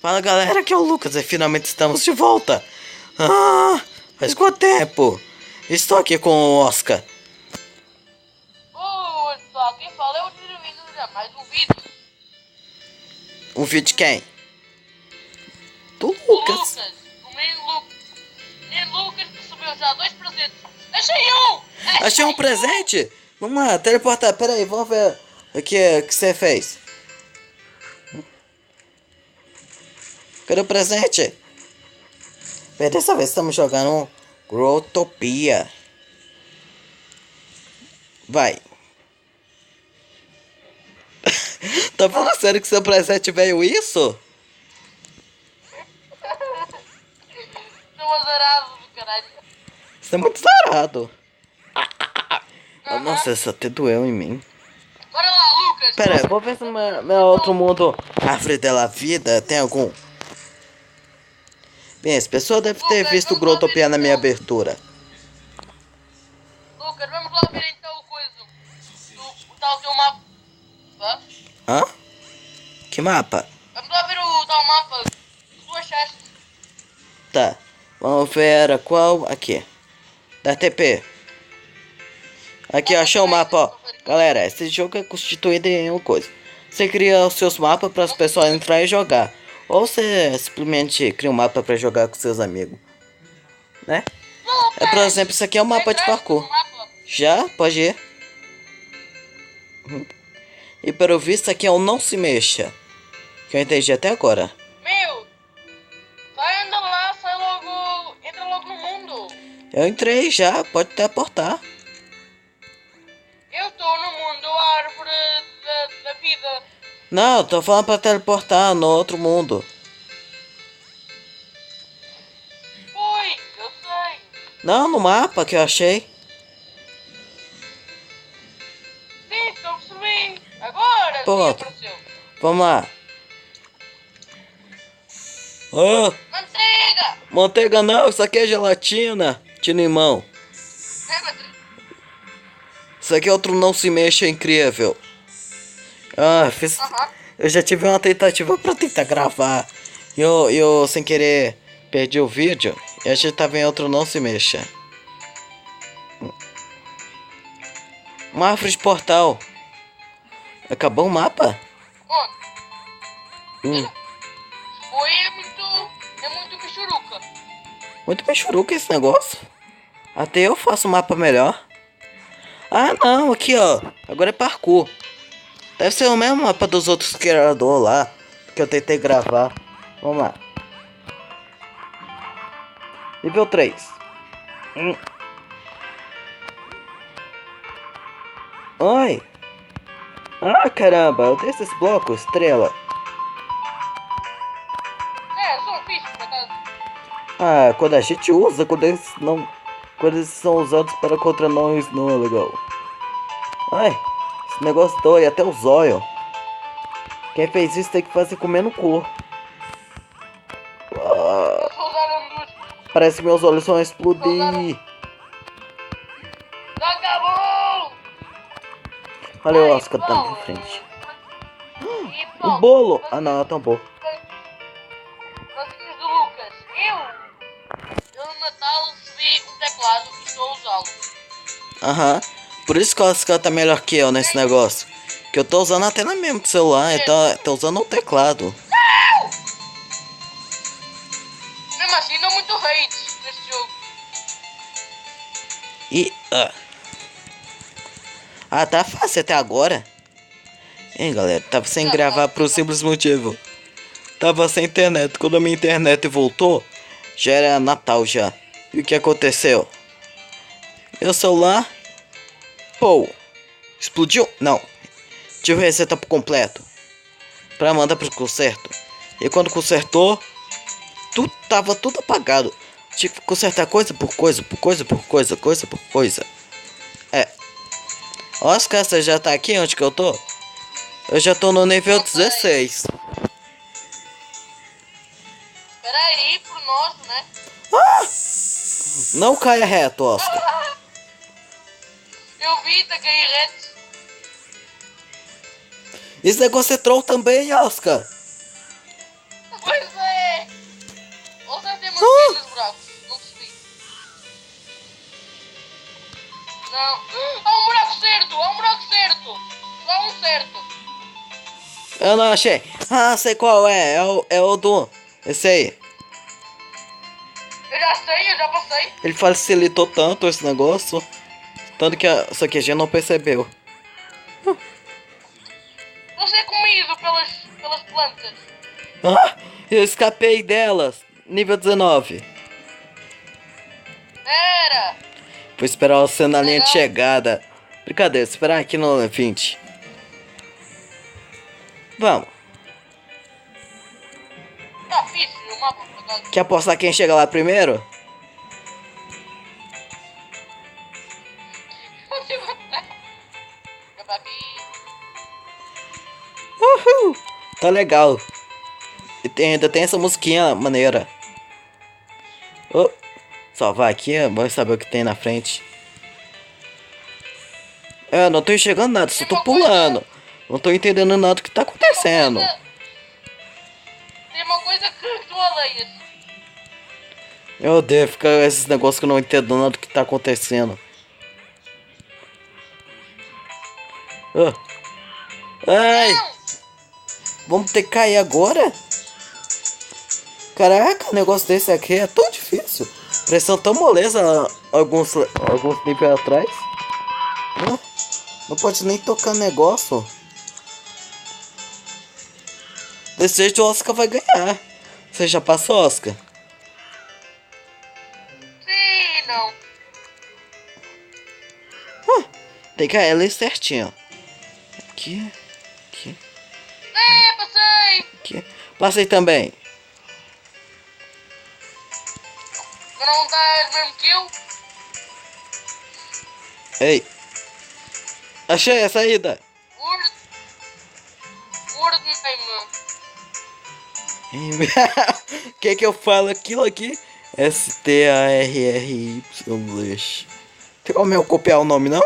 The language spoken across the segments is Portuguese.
Fala galera, aqui é o Lucas e finalmente estamos de volta. Faz quanto tempo? Estou aqui com o Oscar. Oi pessoal, quem fala é o Dinamita já mais um vídeo. Um vídeo de quem? Do O Lucas. o menino Lucas que subiu já 2 presentes. Achei um! Achei um presente? Vamos lá, teleportar, pera aí, vamos ver o que você fez. Cadê o presente? Pera, dessa vez estamos jogando um Growtopia. Vai. Tá falando sério que seu presente veio isso? Estou azarado do caralho. Isso é muito zarado. Nossa, isso até doeu em mim. Bora lá, Lucas! Pera aí, vou ver se no meu outro mundo, Árvore da Vida, tem algum. Bem, essa pessoa deve ter visto o Growtopia na minha abertura. Lucas, vamos lá ver então o coisa. O tal teu mapa. Hã? Que mapa? Vamos lá ver o tal mapa que tu achaste. Tá. Vamos ver qual. Aqui. Da TP. Aqui, achei o mapa, ó. Galera, esse jogo é constituído em uma coisa. Você cria os seus mapas para as pessoas entrarem e jogar. Ou você simplesmente cria um mapa para jogar com seus amigos. Né? Lucas! Por exemplo, isso aqui é um mapa de parkour. Já? Pode ir. E pelo visto aqui é o não se mexa. Que eu entendi até agora. Meu! Sai, anda lá, sai logo. Entra logo no mundo. Eu entrei já, pode teleportar. Eu estou no mundo árvore da vida. Não, eu tô falando pra teleportar no outro mundo. Oi, eu sei. Não, no mapa que eu achei. Sim, estou a perceber. Agora sim Pronto. apareceu. Vamos lá. Oh, Manteiga! manteiga não, isso aqui é gelatina de limão. Isso aqui é outro não se mexa incrível. Fiz... Aham. Eu já tive uma tentativa pra tentar gravar. E eu sem querer perdi o vídeo. E a gente tava em outro não se mexa. Uma árvore de portal. Acabou o mapa? Onde? Oi, é muito bichuruca. Muito michuruca esse negócio. Até eu faço um mapa melhor. Ah não, aqui ó. Agora é parkour. Deve ser o mesmo mapa dos outros criadores lá. Que eu tentei gravar. Vamos lá. Nível 3. Oi. Ah caramba, eu tenho esses blocos, estrela. Sou um fixe, por acaso. Ah, quando a gente usa, quando eles são usados para contra nós, não é legal. Ai, esse negócio dói até o zóio. Quem fez isso tem que fazer comendo cu. Eu sou usar duas. Parece que meus olhos vão explodir. Já acabou! Olha o Oscar tá na frente. E O pronto. bolo! Ah não, tá bom. Notinhas do Lucas. Eu no Natal recebi um teclado e estou a usá-lo. Aham. Por isso que o Oscar tá melhor que eu nesse negócio. Que eu tô usando até na mesmo celular, então tô usando o teclado. Mesmo assim, não muito hate nesse jogo. E. Tá fácil até agora. Hein, galera, tava sem gravar por um simples motivo. Tava sem internet. Quando a minha internet voltou, já era Natal já. E o que aconteceu? Meu celular. Pô. Explodiu? Não. Tive receita por completo. Pra mandar pro conserto. E quando consertou, tava tudo apagado. Tive que consertar coisa por coisa, por coisa por coisa, coisa por coisa. Oscar, você já tá aqui onde que eu tô? Eu já tô no nível 16. Espera aí, pro nosso, né? Não caia reto, Oscar. Eu vi, tá cair reto. Esse negócio é troll também, Oscar. Pois Eu não achei. Ah, sei qual é. É o do... Esse aí. Eu já sei, eu já passei. Ele facilitou tanto esse negócio. Tanto que só que a gente não percebeu. Você é comido pelas plantas. Ah, eu escapei delas. Nível 19. Pera. Vou esperar você na linha de chegada. Brincadeira, esperar aqui no 20. Vamos. Tá difícil o mapa, por acaso. Quer apostar quem chega lá primeiro? Vou te matar. Vem pra aqui. Uhul. Tá legal. E ainda tem essa musiquinha maneira. Oh, só vai aqui, vamos saber o que tem na frente. Eu não tô enxergando nada, só tô pulando. Não tô entendendo nada do que tá acontecendo. Tem uma coisa que tu odeias. Eu odeio ficar esses negócios que eu não entendo nada do que tá acontecendo. Ah. Ai, Não. vamos ter que cair agora? Caraca, um negócio desse aqui é tão difícil. Pressão tão moleza alguns níveis atrás. Não pode nem tocar negócio. Desse jeito o Oscar vai ganhar. Você já passou, Oscar? Sim, não. Tem que cair ali certinho. Aqui. É, passei. Aqui. Passei também. Tu não estás mesmo que eu? Ei. Achei a saída. Word name. Que eu falo aquilo aqui? STARRY English. Tem como eu copiar o nome, não?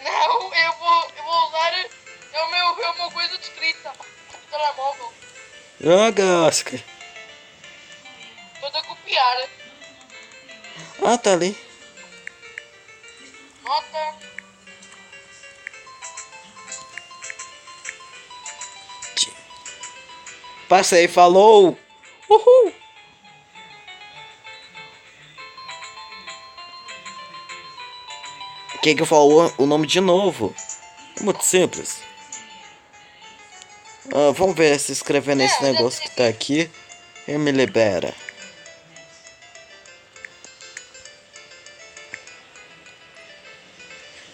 Não, eu vou usar é o meu coisa de escrita. Telemóvel. Joga, Oscar. Estou a copiar. Ah, tá ali. Nota. Passei, falou. Uhul. Quem que falou o nome de novo? É muito simples. Vamos ver se escrevendo esse negócio que tá aqui. Ele me libera.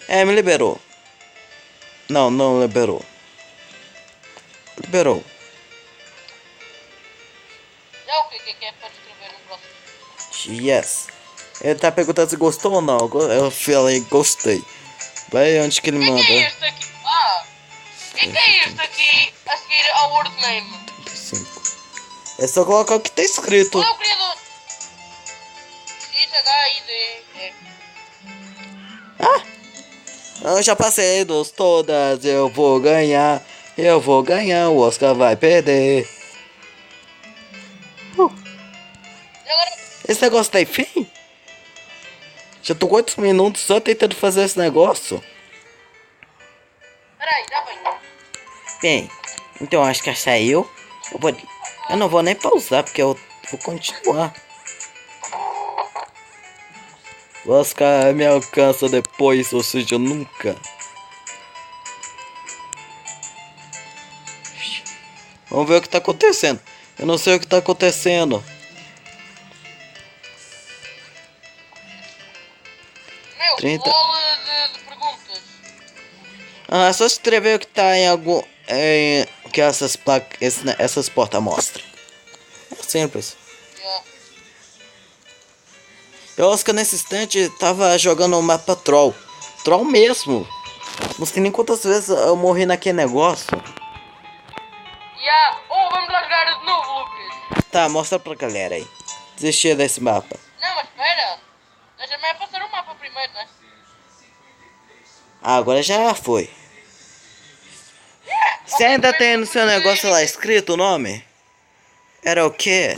É, me liberou. Não, não liberou. Liberou. Já o que é para escrever no próximo? Yes. Ele tá perguntando se gostou ou não. Eu falei gostei. Vai onde que ele O que manda. é este aqui? Ah! O que é este aqui a seguir ao word name? 35. É só colocar o que tá escrito. Qual é o criador? XHID. Eu já passei dos todas. Eu vou ganhar. Eu vou ganhar. O Oscar vai perder. E agora? Esse negócio tem fim? Já tô 8 minutos só tentando fazer esse negócio. Peraí, já vem. Bem, então acho que saiu. Eu não vou nem pausar porque eu vou continuar. O Oscar me alcança depois, ou seja, nunca. Vamos ver o que tá acontecendo. Eu não sei o que tá acontecendo. Meu, 30. rol de perguntas. Ah, é só escrever o que tá em algum... que essas placas... essas portas mostram. É simples. Yeah. O Oscar nesse instante tava jogando um mapa troll. Troll mesmo. Não sei nem quantas vezes eu morri naquele negócio. Yeah. Oh, vamos lá jogar de novo, Lucas. Tá, mostra pra galera aí. Desistir desse mapa. Não, mas espera. Deixa-me passar o mapa primeiro, né? Ah, agora já foi. Você ainda tem no seu negócio lá escrito o nome? Era o quê?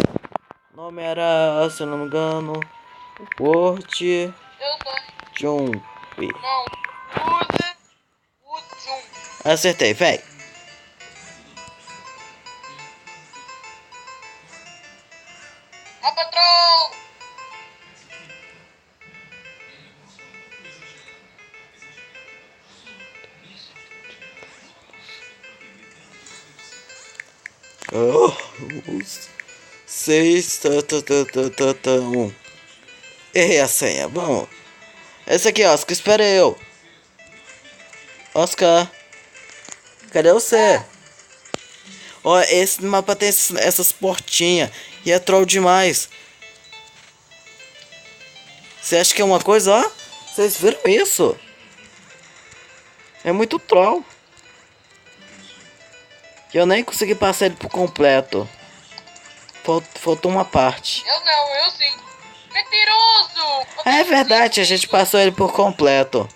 O nome era, se eu não me engano, Word Eu sei. Jump. Não. Wood Jump. Acertei, véi. patrão! Oh, 6, Errei a senha, vamos. Esse aqui, Oscar, espera eu. Oscar, cadê você? Ó, esse mapa tem essas portinhas e é troll demais. Você acha que é uma coisa, ó? Vocês viram isso? É muito troll. Eu nem consegui passar ele por completo. Faltou uma parte. Eu não, eu sim. Mentiroso! É verdade, a gente passou ele por completo.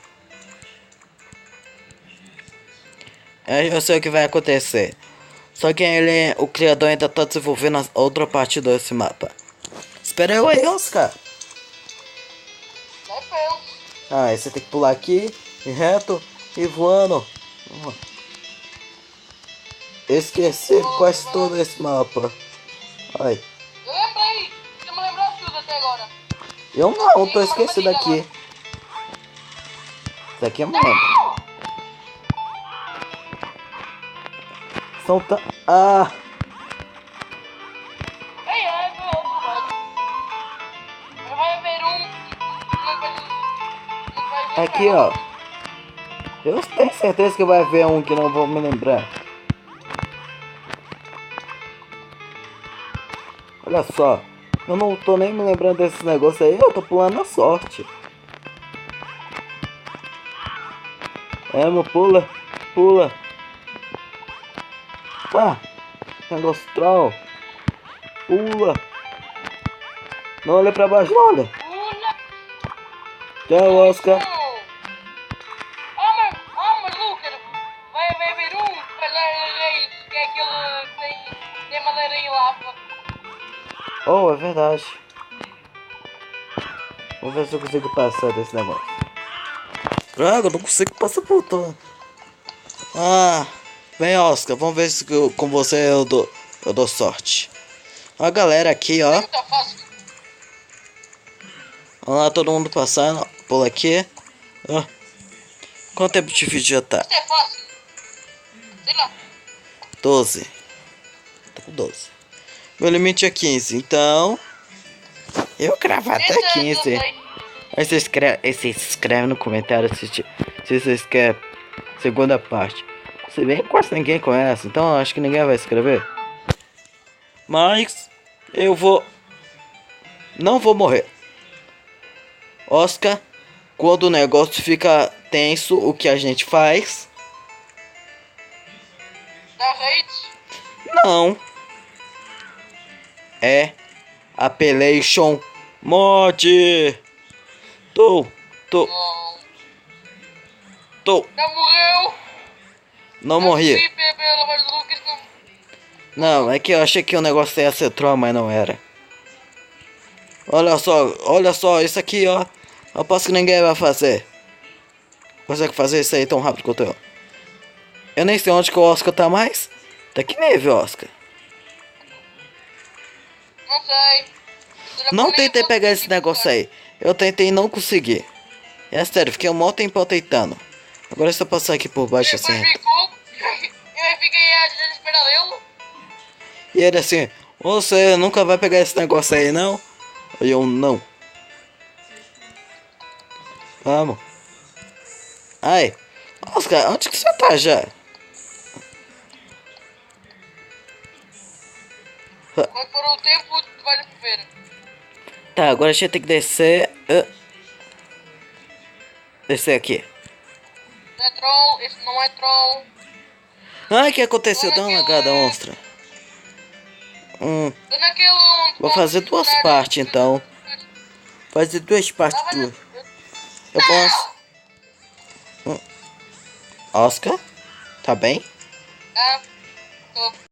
Eu sei o que vai acontecer. Só que o criador ainda tá desenvolvendo a outra parte desse mapa. Espera eu aí, Oscar. Vai penso. Aí você tem que pular aqui, e reto, e voando. Esqueci quase todo esse mapa. Ai. Eu lembrei. Você me lembrou tudo até agora. Eu não, tô esquecido aqui. Isso aqui é mano. São tão... Ah! Ei, é meu outro lado. Mas vai haver um. Não vai ver Aqui, ó. Eu tenho certeza que vai haver um que não vou me lembrar. Olha só. Eu não tô nem me lembrando desses negócios aí. Eu tô pulando na sorte. Meu, pula. Pula. Ah, negócio troll. Pula. Não olha pra baixo, não olha. Pula. Tchau, Oscar. Mas Lucas, vai haver um para reis, que é aquele que tem madeira e lava. Oh, é verdade. Vamos ver se eu consigo passar desse negócio. Droga, eu não consigo passar por todo. Ah, vem, Oscar, vamos ver se com você eu dou sorte. Ó a galera aqui, ó. Tá fácil. Vamos lá, todo mundo passando. Pula aqui. Ó. Quanto tempo de vídeo já tá? Isso é fácil. Sei lá. 12. Tô com 12. Meu limite é 15, então... Eu cravo até 15. Aí você escreve no comentário se vocês querem segunda parte. Se bem que quase ninguém conhece, então acho que ninguém vai escrever. Mas eu vou... Não vou morrer. Oscar, quando o negócio fica tenso, o que a gente faz? Dá raids? Não. É Appellation Mod. Tô. Não. Não morreu? Não morri. Sim, pelo amor de Lucas, não. Não, é que eu achei que o negócio ia ser troll, mas não era. Olha só, isso aqui, ó. Eu aposto que ninguém vai fazer. Consegue fazer isso aí tão rápido quanto eu. Eu nem sei onde que o Oscar tá mais. Tá que nível, Oscar? Não sei. Não tentei pegar esse negócio aí. Eu tentei e não consegui. É sério, fiquei um mó tempo tentando. Agora é só passar aqui por baixo assim. Depois ficou. Eu fiquei à espera dele. E ele assim, você nunca vai pegar esse negócio aí, não? E eu, não. Vamos. Ai. Oscar, onde que você tá já? Quando for o tempo, tu vais ver. Tá, agora a gente tem que descer. Descer aqui. Não é troll, esse não é troll. Ai, o que aconteceu? Dá uma lagada monstra. Tô naquele onde. Vou fazer duas partes então. Fazer duas partes tudo. Eu posso. Oscar? Tá bem? Ah, tô.